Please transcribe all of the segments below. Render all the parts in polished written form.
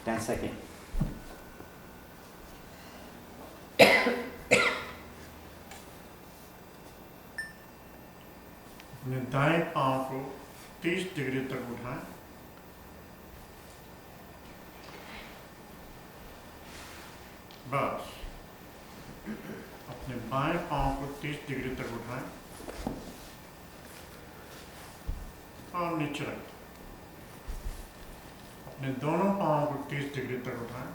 10 second. अपने दाएं पांव को 30 डिग्री तक उठाएं। बस अपने बाएं पांव को 30 डिग्री तक उठाएं और नीचे रखें। अपने दोनों पांव को 30 डिग्री तक उठाएं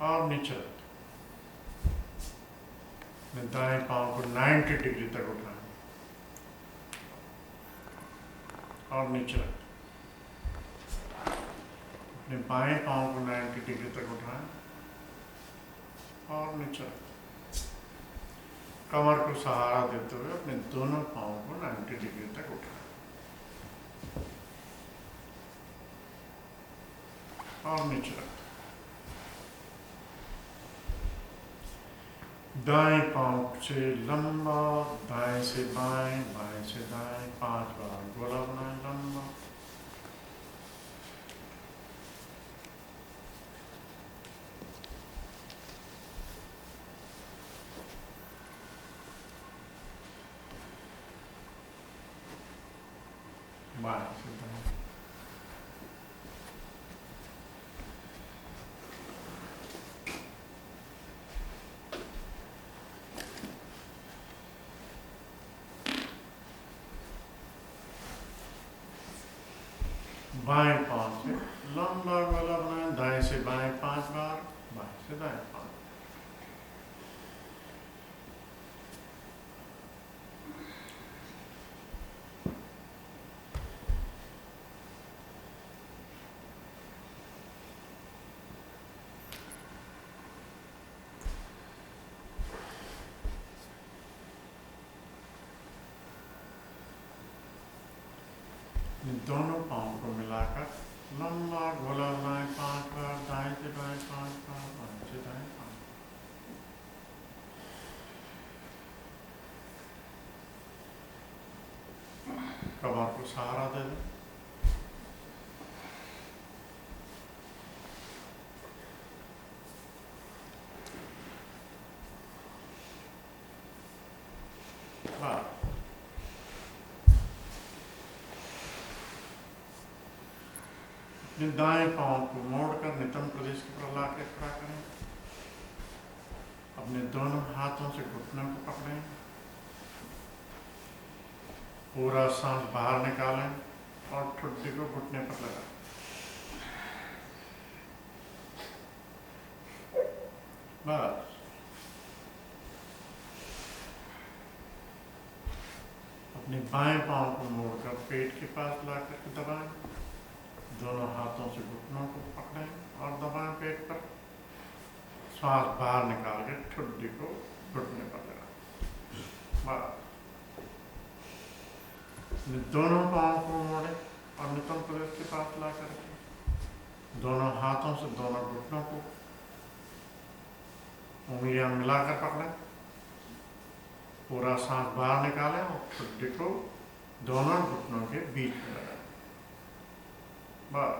और नीचे रखें। अपने दाएं पांव को 90 डिग्री तक उठाएं और नीचे रखें। अपने बाएं पांव को 90 डिग्री तक उठाएं और नीचे रखें। कमर को सहारा देते हुए अपने दोनों पांव को 90 डिग्री तक उठाएं और नीचे रखें। दाएं पांव से लंबा, दाएं से बाएं, बाएं से दाएं 5 बार गोला बनाएं लंबा। बाएं से दाएं। बाएं पांव से लंबा गोला बनाएं, दाएं से बाएं 5 बार, बाएं से दाएं 5। दोनों पांव को मिलाकर लंबा गोला बनाएं 5 बार, दाएं से बाएं 5 बार, बाएं से दाएं 5। कमर को सहारा दे दें। बस अपने दाएं पांव को मोड़कर नितंब प्रदेश की तरफ ला के खड़ा करें। अपने दोनों हाथों से घुटनों को पकड़ें। पूरा सांस बाहर निकालें और ठुड्डी को घुटने पर लगाएं। बस अपने बाएं पांव को मोड़कर पेट के पास ला करके दबाएं। दोनों हाथों से घुटनों को पकड़ें और दबाएं पेट पर। सांस बाहर निकाल के ठुड्डी को घुटने पर लगाएं। बस दोनों पांव को मोड़ें और नितंब प्रदेश के पास ला करके दोनों हाथों से दोनों घुटनों को उंगलियां मिलाकर पकड़ें। पूरा सांस बाहर निकालें और ठुड्डी को दोनों घुटनों के बीच में लगाएं। बस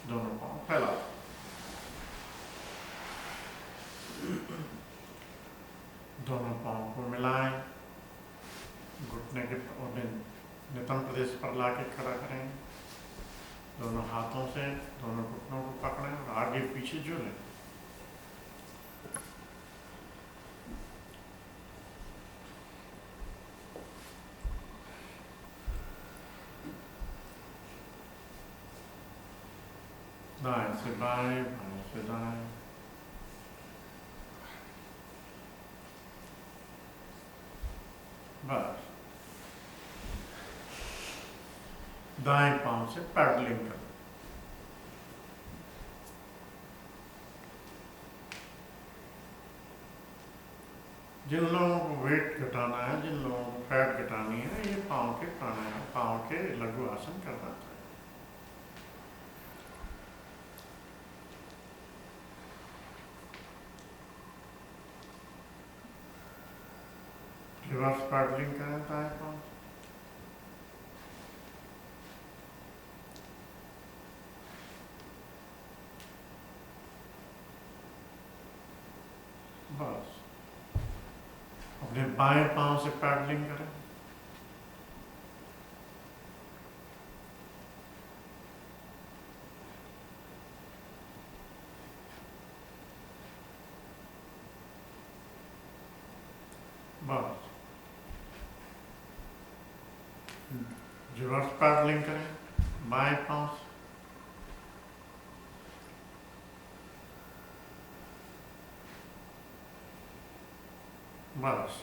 दोनों पांव फैला। दोनों पांव को मिलाएं, घुटने के नितंब प्रदेश पर लाके खड़ा करें। दोनों हाथों से दोनों घुटनों को पकड़ें और आगे पीछे झूलें। दाएं से बाएं, बाएं से दाएं। बस दाएं पांव से पैडलिंग करें। जिन लोगों को वेट घटाना है, जिन लोगों को फैट घटानी है, ये पांव के प्राणायाम, पांव के लघु आसन करना चाहिए। रिवर्स पैडलिंग करें दाएं पांव से। बाएं पांव से पैडलिंग करें। बस रिवर्स पैडलिंग करें बाएं पांव से। बस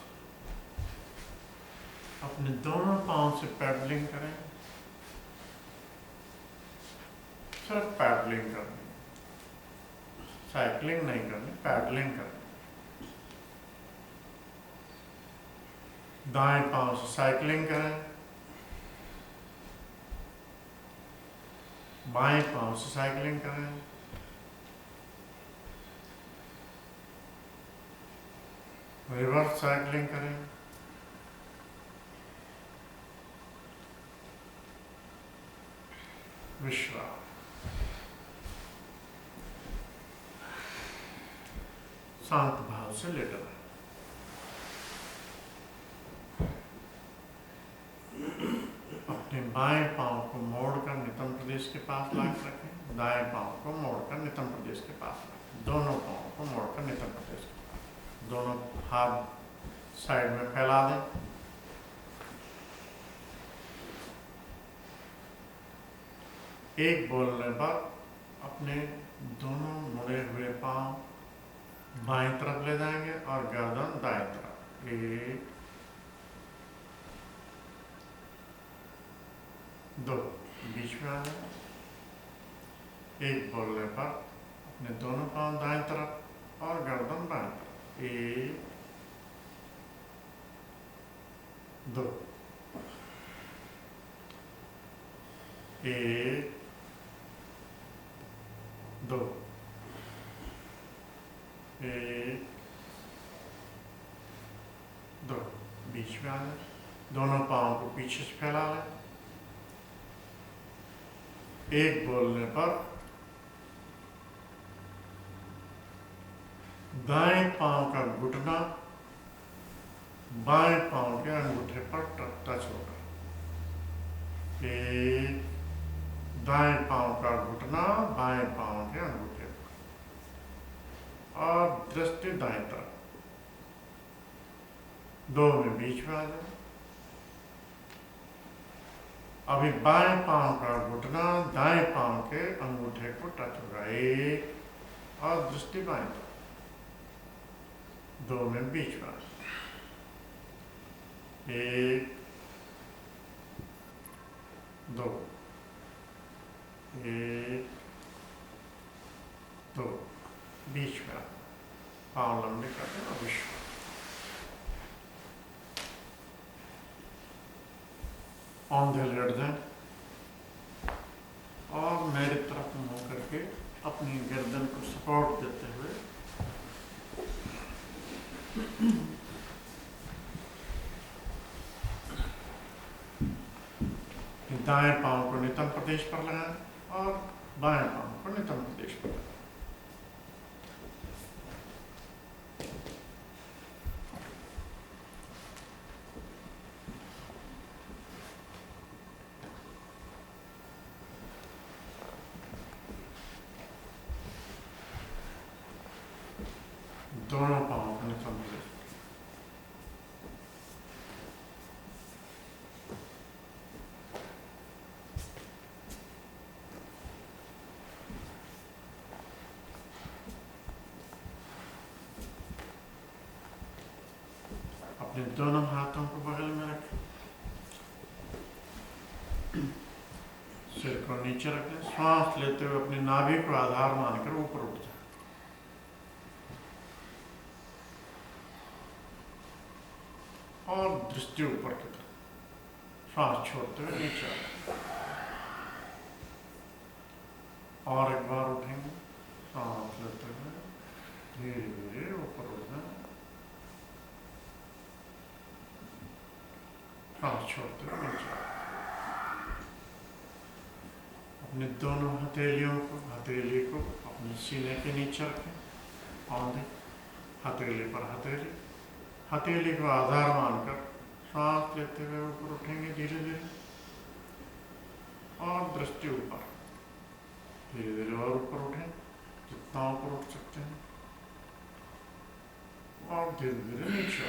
अपने दोनों पांव से पैडलिंग करें, सिर्फ पैडलिंग करनी, साइकिलिंग नहीं करनी, पैडलिंग करनी। दाएं पांव से साइकिलिंग करें, बाएं पांव से साइकिलिंग करें, रिवर्स साइकिलिंग करें। विश्राम। शांत भाव से लेटा रहे। अपने बाएं पांव को मोड़कर नितंब प्रदेश के पास लाकर रखें, दाएं पांव को मोड़कर नितंब प्रदेश के पास रखें। दोनों पांव को मोड़कर नितंब प्रदेश के पास, दोनों हाथ साइड में फैला दें। एक बोलने पर अपने दोनों मुड़े हुए पांव बाएं तरफ ले जाएंगे और गर्दन दाएं तरफ। एक, दो, बीच में आ जाए। एक बोलने पर अपने दोनों पांव दाएं तरफ और गर्दन बाएं तरफ। एक, दो, एक, दो, एक, दो, बीच में आ जाए। दोनों पांव को पीछे से फैला लें। एक बोलने पर दाएं पांव का घुटना बाएं पांव के अंगूठे पर टच होगा। एक, दाएं पांव का घुटना बाएं पांव के अंगूठे पर और दृष्टि दाएं तरफ। दो में बीच में आ जाए। अभी बाएं पांव का घुटना दाएं पांव के अंगूठे को टच होगा। एक और दृष्टि बाएं तरफ। दो में बीच में आ जाए। एक, दो, एक, दो, बीच में पांव लंबे करते हैं। विश्व औंधे लेट जाएं और मेरी तरफ मुंह करके अपनी गर्दन को सपोर्ट देते हुए दाएं पांव को नितंब प्रदेश पर लगाएं और बाएं पांव को नितंब प्रदेश पर लगाएं। दोनों पांव को नितंब प्रदेश। अपने दोनों हाथों को बगल में रखें। सिर को नीचे रख लें। श्वास लेते हुए अपनी नाभि को आधार मानकर ऊपर उठ जाए और दृष्टि ऊपर की तरफ। श्वास छोड़ते हुए नीचे आ जाए। और एक बार उठेंगे। सांस लेते हुए धीरे धीरे ऊपर उठ जाए। सांस छोड़ते हुए नीचे आ जाए। अपने दोनों हथेली को अपने सीने के नीचे रखें। औंधे हथेली पर हथेली, हथेली को आधार मानकर सांस लेते हुए ऊपर उठेंगे धीरे धीरे, और दृष्टि ऊपर, धीरे धीरे और ऊपर उठें जितना ऊपर उठ सकते हैं, और धीरे धीरे नीचे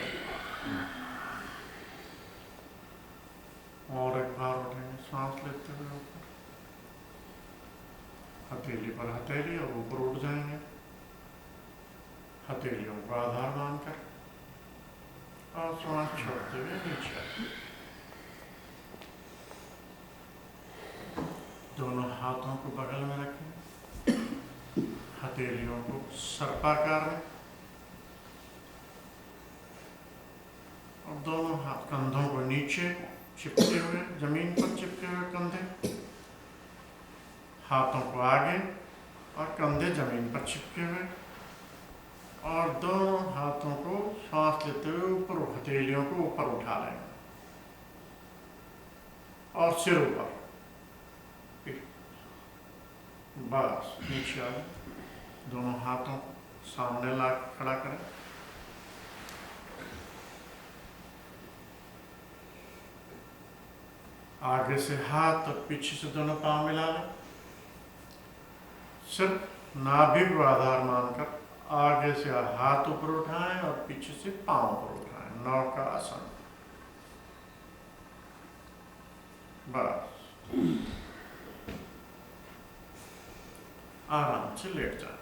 और एक बार उठेंगे सांस लेते हुए ऊपर, हथेली पर हथेली और ऊपर उठ जाएंगे, हथेलियों को आधार मानकर, और सांस छोड़ते हुए नीचे। दोनों हाथों को बगल में रखें, हथेलियों को सर्पाकार में, और दोनों हाथ कंधों को नीचे चिपके हुए, जमीन पर चिपके हुए कंधे, हाथों को आगे और कंधे जमीन पर चिपके हुए, और दोनों हाथों को सांस लेते हुए ऊपर, हथेलियों को ऊपर उठा लेंगे, और सिर ऊपर, बस नीचे आ जाए। दोनों हाथों को सामने ला खड़ा करें, आगे से हाथ और पीछे से दोनों पांव मिला लें, सिर्फ नाभि को आधार मानकर आगे से हाथ ऊपर उठाएं और पीछे से पांव ऊपर उठाएं, नौ का आसन। बस आराम से लेट जाए,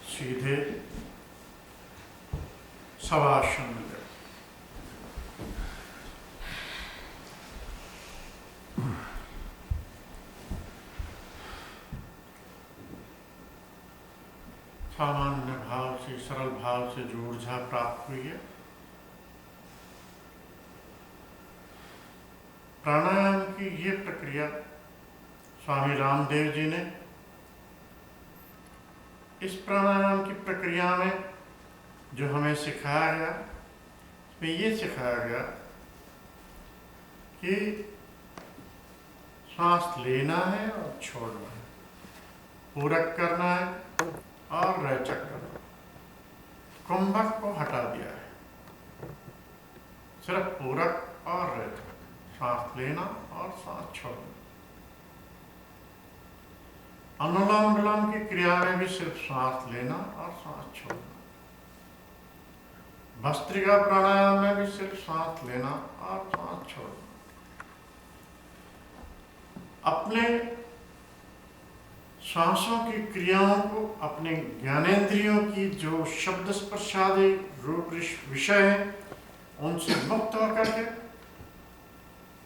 सीधे शवासन में लेट। सामान्य भाव से, सरल भाव से जो ऊर्जा प्राप्त हुई है, प्राणायाम की ये प्रक्रिया स्वामी रामदेव जी ने, इस प्राणायाम की प्रक्रिया में जो हमें सिखाया गया, इसमें ये सिखाया गया कि सांस लेना है और छोड़ना है, पूरक करना है और रेचक करना, कुंभक को हटा दिया है, सिर्फ पूरक और रेचक, सांस लेना और सांस छोड़ना। अनुलोम विलोम की क्रिया में भी सिर्फ सांस लेना और सांस छोड़ना, भस्त्रिका प्राणायाम में भी सिर्फ सांस लेना और सांस छोड़ना। अपने सांसों की क्रियाओं को, अपने ज्ञानेंद्रियों की जो शब्द स्पर्शादि रूप विषय है, उनसे मुक्त होकर के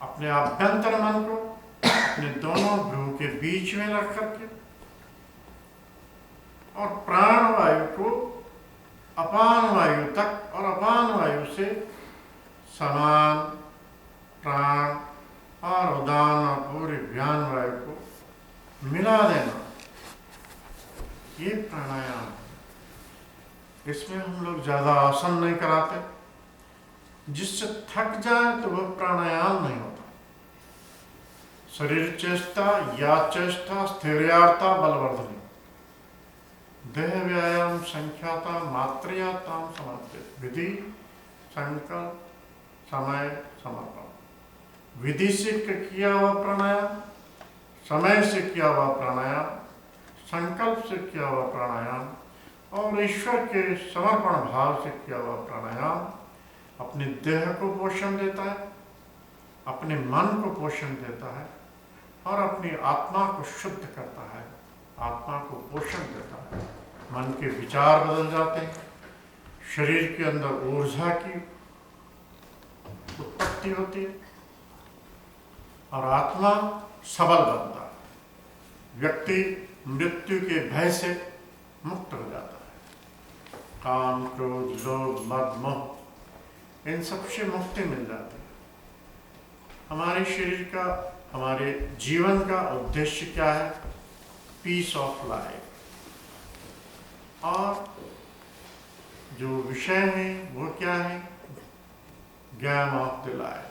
अपने आभ्यंतर मन को अपने दोनों भ्रू के बीच में रख करके, और प्राण वायु को अपान वायु तक और अपान वायु से समान प्राण और उदान और पूरे व्यान वायु को मिला देना, ये प्राणायाम है। इसमें हम लोग ज्यादा आसन नहीं कराते, जिससे थक जाए तो वह प्राणायाम नहीं होता। शरीर चेष्टा, या चेष्टा, स्थिर्यार्ता, बलवर्धनी, देह व्यायाम संख्याता मात्रयाताम समर्पित, विधि संकल्प समय समर्पण। विधि से किया हुआ प्राणायाम, समय से किया हुआ प्राणायाम, संकल्प से किया हुआ प्राणायाम, और ईश्वर के समर्पण भाव से किया हुआ प्राणायाम अपने देह को पोषण देता है, अपने मन को पोषण देता है, और अपनी आत्मा को शुद्ध करता है, आत्मा को पोषण देता है। मन के विचार बदल जाते हैं, शरीर के अंदर ऊर्जा की उत्पत्ति होती है, और आत्मा सबल बनता है। व्यक्ति मृत्यु के भय से मुक्त हो जाता है। काम, क्रोध, लोभ, मद, मोह, इन सब से मुक्ति मिल जाती है। हमारे शरीर का, हमारे जीवन का उद्देश्य क्या है? Peace of life. और जो विषय है वो क्या है? Game of the life.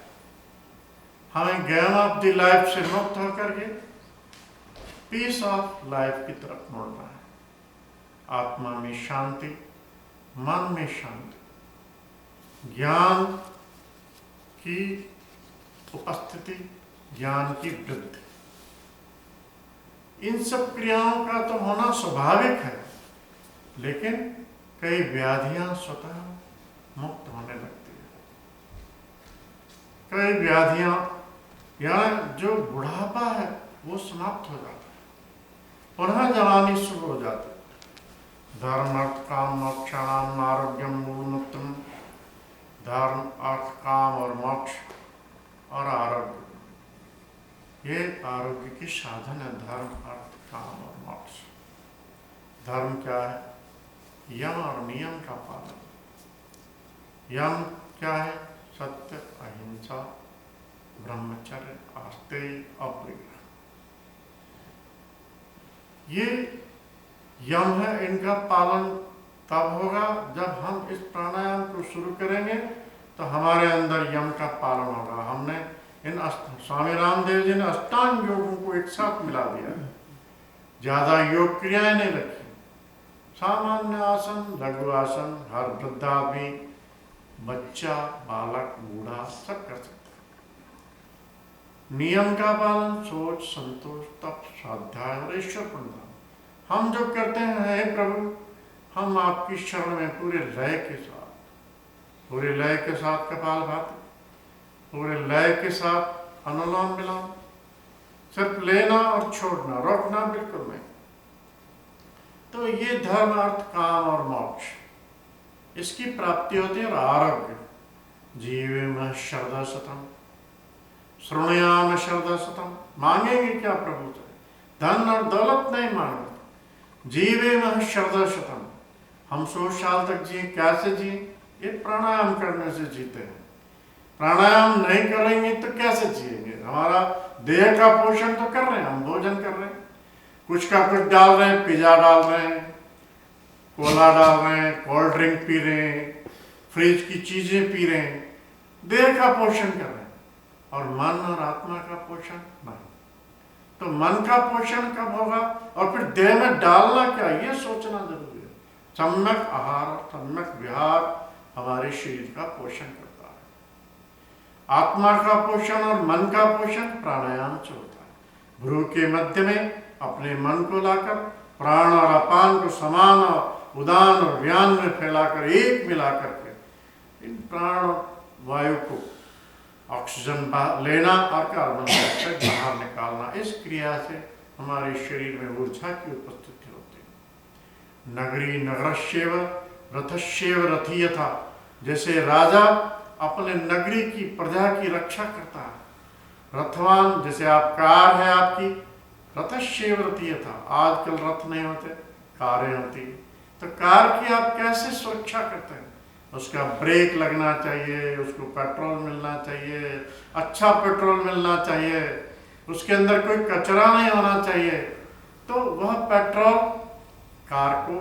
हमें गेम ऑफ द लाइफ से मुक्त होकर के पीस ऑफ लाइफ की तरफ मुड़ना है। आत्मा में शांति, मन में शांति, ज्ञान की उपस्थिति, ज्ञान की वृद्धि, इन सब क्रियाओं का तो होना स्वाभाविक है, लेकिन कई व्याधियां स्वतः मुक्त होने लगती है। कई व्याधियां या जो बुढ़ापा है वो समाप्त हो जाता है, पुनः जवानी शुरू हो जाती है। धर्म अर्थ काम मोक्षाणाम आरोग्यम मूलमुक्तम, धर्म अर्थ काम और मोक्ष और आरोग्य, ये आरोग्य की साधन है। धर्म अर्थ काम और मोक्ष। धर्म क्या है? यम और नियम का पालन। यम क्या है? सत्य, अहिंसा, ब्रह्मचर्य, आस्तेय, अपरिग्रह। ये यम है, इनका पालन तब होगा जब हम इस प्राणायाम को शुरू करेंगे तो हमारे अंदर यम का पालन होगा। हमने इन स्वामी रामदेव जी ने अष्टांग योगों को एक साथ मिला दिया है। ज्यादा योग क्रियाएं नहीं रखी। सामान्य आसन, लघु आसन, हर वृद्ध आदमी, बच्चा, बालक, बूढ़ा सब कर सकते हैं। नियम का पालन, सोच, संतोष, तप, स्वाध्याय और ईश्वर प्रणिधान। हम जो करते हैं, हे प्रभु, हम आपकी शरण में पूरे लय के साथ कपालभाति, पूरे लय के साथ अनुलोम विलोम, सिर्फ लेना और छोड़ना, रोकना बिल्कुल नहीं। तो ये धर्म अर्थ काम और मोक्ष, इसकी प्राप्ति होती है। और आरोग्य, जीवेम शरदा शतम, श्रृणुयाम शरदा शतम। मांगेंगे क्या प्रभु से? धन और दौलत नहीं मांगते। जीवेम शरदा शतम, हम 100 साल तक जिए। कैसे जिए? ये प्राणायाम करने से जीते हैं। प्राणायाम नहीं करेंगे तो कैसे जिएंगे? हमारा देह का पोषण तो कर रहे हैं, हम भोजन कर रहे हैं, कुछ का कुछ डाल रहे हैं, पिज्जा डाल रहे हैं, कोला डाल रहे हैं, कोल्ड ड्रिंक पी रहे हैं, फ्रिज की चीजें पी रहे हैं, देह का पोषण कर रहे हैं, और मन और आत्मा का पोषण नहीं। तो मन का पोषण कब होगा? और फिर देह में डालना क्या, ये सोचना जरूरी है। सम्यक आहार और सम्यक विहार हमारे शरीर का पोषण करता है। आत्मा का पोषण और मन का पोषण प्राणायाम से होता है। भ्रू के मध्य में अपने मन को लाकर प्राण और अपान को समान और उदान और व्यान में फैलाकर एक मिलाकर के इन प्राण वायु को ऑक्सीजन लेना और कार्बन डाइऑक्साइड बाहर निकालना, इस क्रिया से हमारे शरीर में ऊर्जा की उपस्थिति होती है। नगरी नगरस्येव रथस्येव रथी यथा, जैसे राजा अपने नगरी की प्रजा की रक्षा करता है। रथवान, जैसे आप कार है आपकी, रथस्येव रथी यथा। आजकल रथ नहीं होते, कारें होती। तो कार की आप कैसे सुरक्षा करते हैं? उसका ब्रेक लगना चाहिए, उसको पेट्रोल मिलना चाहिए, अच्छा पेट्रोल मिलना चाहिए, उसके अंदर कोई कचरा नहीं होना चाहिए। तो वह पेट्रोल कार को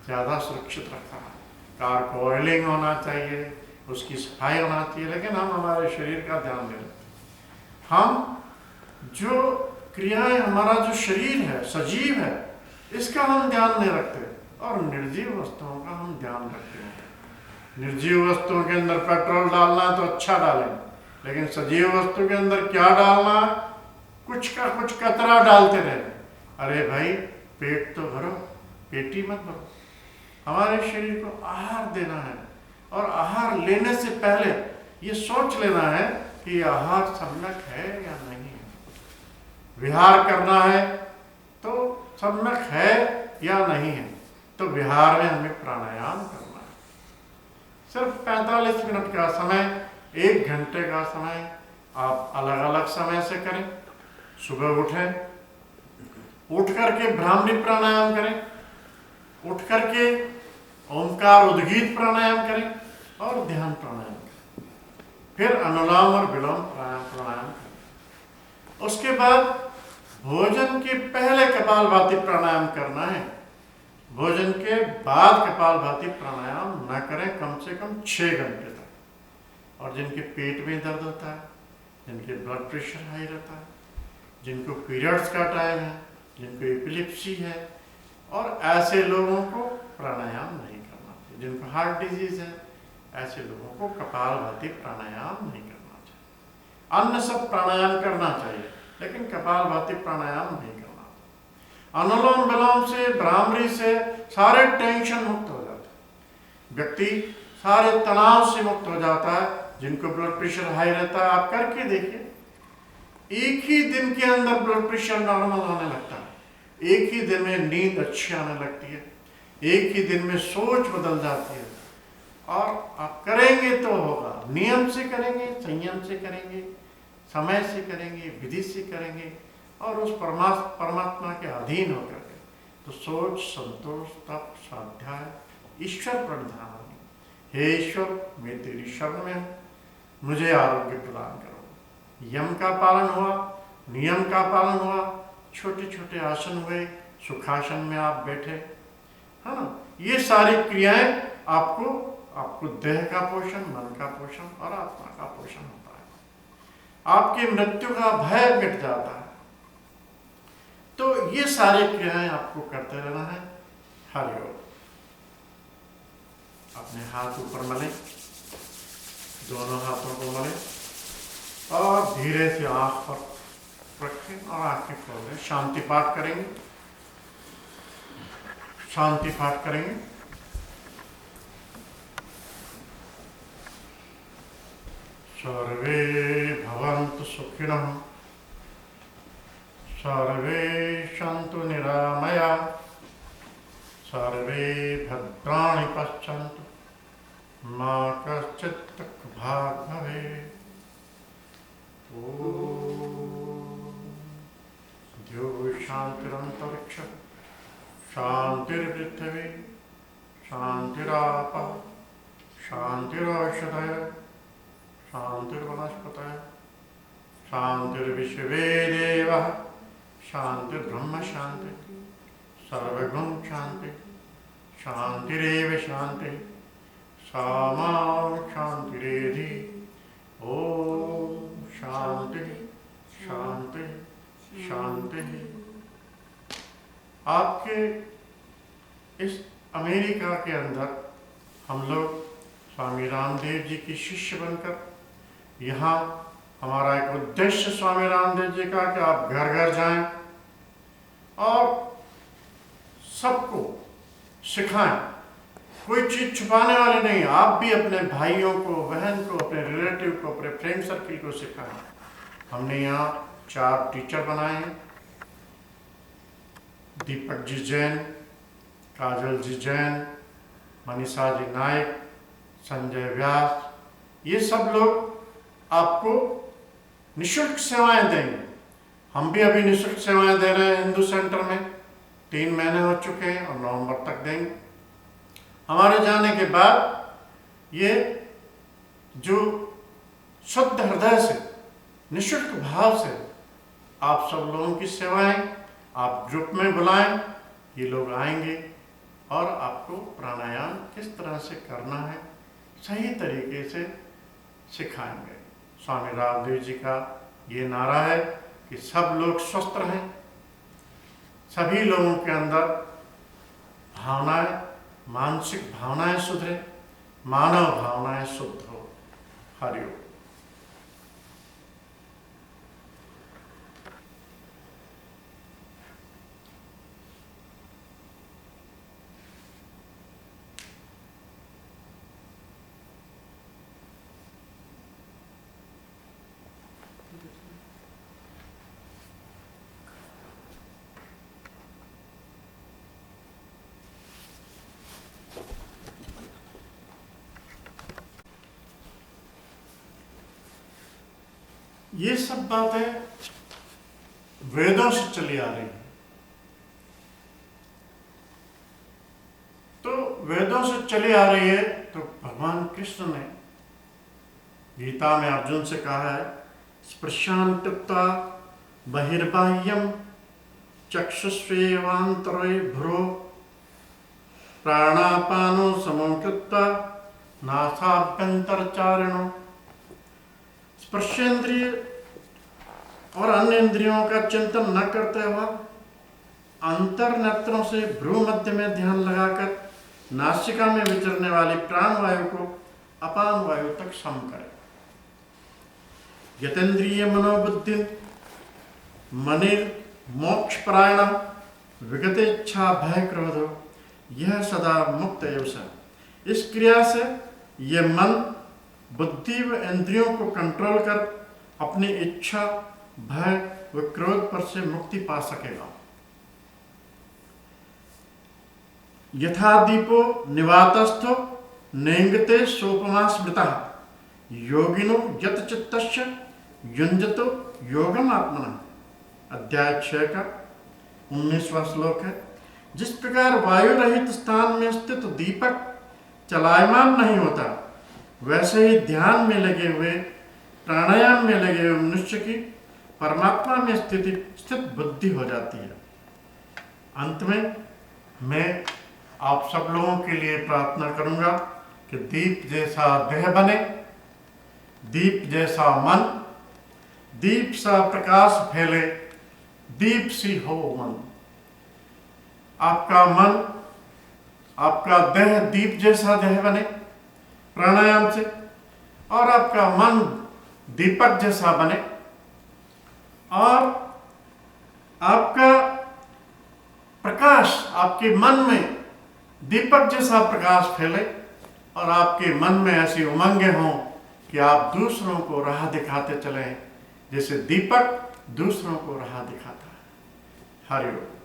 ज़्यादा सुरक्षित रखता है। कार को ऑयलिंग होना चाहिए, उसकी सफाई होना चाहिए, लेकिन हम हमारे शरीर का ध्यान नहीं रखते। हम जो क्रियाएं, हमारा जो शरीर है, सजीव है, इसका हम ध्यान नहीं रखते, और निर्जीव वस्तुओं का हम ध्यान रखते हैं। निर्जीव वस्तुओं के अंदर पेट्रोल डालना तो अच्छा डालें, लेकिन सजीव वस्तु के अंदर क्या डालना? कुछ का कुछ कतरा डालते रहे। अरे भाई, पेट तो भरो, पेटी मत भरो। हमारे शरीर को आहार देना है, और आहार लेने से पहले ये सोच लेना है कि आहार सम्यक है या नहीं है। विहार करना है तो सम्यक है या नहीं है। तो विहार में हमें प्राणायाम करना है। सिर्फ 45 मिनट का समय, 1 घंटे का समय आप अलग अलग समय से करें। सुबह उठें, उठ करके भ्रामरी प्राणायाम करें, उठ करके ओंकार उद्गीत प्राणायाम करें, और ध्यान प्राणायाम करें। फिर अनुलोम और विलोम प्राणायाम करें। उसके बाद भोजन के पहले कपालभाति प्राणायाम करना है। भोजन के बाद कपालभाति प्राणायाम न करें, कम से कम 6 घंटे तक। और जिनके पेट में दर्द होता है, जिनके ब्लड प्रेशर हाई रहता है, जिनको पीरियड्स का टाइम है, जिनको एपिलेप्सी है, और ऐसे लोगों को प्राणायाम नहीं करना चाहिए। जिनको हार्ट डिजीज है, ऐसे लोगों को कपालभाति प्राणायाम नहीं करना चाहिए। अन्य सब प्राणायाम करना चाहिए, लेकिन कपालभाति प्राणायाम नहीं करना चाहिए। अनुलोम विलोम से, भ्रामरी से सारे टेंशन मुक्त हो जाते हैं, व्यक्ति सारे तनाव से मुक्त हो जाता है। जिनको ब्लड प्रेशर हाई रहता है, आप करके देखिए, एक ही दिन के अंदर ब्लड प्रेशर नॉर्मल होने लगता है, एक ही दिन में नींद अच्छी आने लगती है, एक ही दिन में सोच बदल जाती है। और आप करेंगे तो होगा, नियम से करेंगे, संयम से करेंगे, समय से करेंगे, विधि से करेंगे, और उस परमात्मा के अधीन होकर के, तो सोच, संतोष, तप, स्वाध्याय, ईश्वर प्रणिधान होगी। हे ईश्वर, मैं तेरी शरण में हूँ, मुझे आरोग्य प्रदान करो। यम का पालन हुआ, नियम का पालन हुआ, छोटे छोटे आसन हुए, सुखासन में आप बैठे, है ना, ये सारी क्रियाएं आपको देह का पोषण, मन का पोषण और आत्मा का पोषण होता है। आपकी मृत्यु का भय मिट जाता है। तो ये सारी क्रियाएं आपको करते रहना है। हरिओम। अपने हाथ ऊपर मलें, दोनों हाथों को मलें और धीरे से आंख पर रखें और आंखें खोल दें। शांति पाठ करेंगे, शांति पाठ करेंगे। सर्वे भवन्तु सुखिनः, सर्वे सन्तु निरामया, सर्वे भद्राणि पश्यन्तु, मा कश्चित् दुःखभाग् भवेत्। द्यौः शान्तिरन्तरिक्षः शान्तिर्पृथिवी शान्तिरापः शान्तिरौषधयः शान्तिर्वनस्पतयः शान्तिर्विश्वे देवः शान्तिर्ब्रह्म शान्तिः सर्वगुण शान्तिः शान्तिरेव शान्तिः सामा शान्तिरेधि। ओम शांति शांति शांति। आपके इस अमेरिका के अंदर हम लोग स्वामी रामदेव जी की शिष्य बनकर, यहाँ हमारा एक उद्देश्य स्वामी रामदेव जी का कि आप घर घर जाएं और सबको सिखाएं। कोई चीज छुपाने वाली नहीं। आप भी अपने भाइयों को, बहन को, अपने रिलेटिव को, अपने फ्रेंड सर्किल को सिखाएं। हमने यहाँ 4 टीचर बनाए हैं, दीपक जी जैन, काजल जी जैन, मनीषा जी नायक, संजय व्यास। ये सब लोग आपको निःशुल्क सेवाएं देंगे। हम भी अभी निःशुल्क सेवाएं दे रहे हैं हिंदू सेंटर में, 3 महीने हो चुके हैं और नवंबर तक देंगे। हमारे जाने के बाद ये जो शुद्ध हृदय से, निःशुल्क भाव से आप सब लोगों की सेवाएं आप ग्रुप में बुलाएं, ये लोग आएंगे और आपको प्राणायाम किस तरह से करना है सही तरीके से सिखाएंगे। स्वामी रामदेव जी का ये नारा है कि सब लोग स्वस्थ रहें, सभी लोगों के अंदर भावनाएं, मानसिक भावनाएं सुधरे, मानव भावनाएं शुद्ध हो। हरिओम। ये सब बातें वेदों से चली आ रही है। तो वेदों से चली आ रही है तो भगवान कृष्ण ने गीता में अर्जुन से कहा है, स्पृशान्त्यक्त्वा बहिर्बाह्यम चक्षुष्वेवान्तरे भ्रो प्राणापानो समो कृत्वा नासाभ्यंतरचारिणो। स्पर्शेंद्रिय और अन्य इंद्रियों का चिंतन न करते हुए अंतर नेत्रों से भ्रू मध्य में ध्यान लगाकर नासिका में विचरने वाली प्राणवायु को अपान वायु तक सम करे। यतेन्द्रिय मनोबुद्धि मनिर मोक्ष परायण विगत इच्छा भय क्रोध यह सदा मुक्त एवं। इस क्रिया से यह मन बुद्धि व इंद्रियों को कंट्रोल कर अपनी इच्छा भय व क्रोध पर से मुक्ति पा सकेगा। यथा दीपो निवातस्थो नेंगते सोपमा स्मृतः योगिनो यत चित्तस्य युञ्जतो योगम आत्मनः। अध्याय 6 का 19वां श्लोक है। जिस प्रकार वायु रहित स्थान में स्थित दीपक चलायमान नहीं होता, वैसे ही ध्यान में लगे हुए प्राणायाम में लगे हुए मनुष्य की परमात्मा में स्थित बुद्धि हो जाती है। अंत में मैं आप सब लोगों के लिए प्रार्थना करूंगा कि दीप जैसा देह बने, दीप जैसा मन, दीप सा प्रकाश फैले, दीप सी हो मन। आपका मन, आपका देह दीप जैसा देह बने प्राणायाम से, और आपका मन दीपक जैसा बने, और आपका प्रकाश आपके मन में दीपक जैसा प्रकाश फैले, और आपके मन में ऐसी उमंगें हों कि आप दूसरों को राह दिखाते चलें, जैसे दीपक दूसरों को राह दिखाता है। हरि ओम।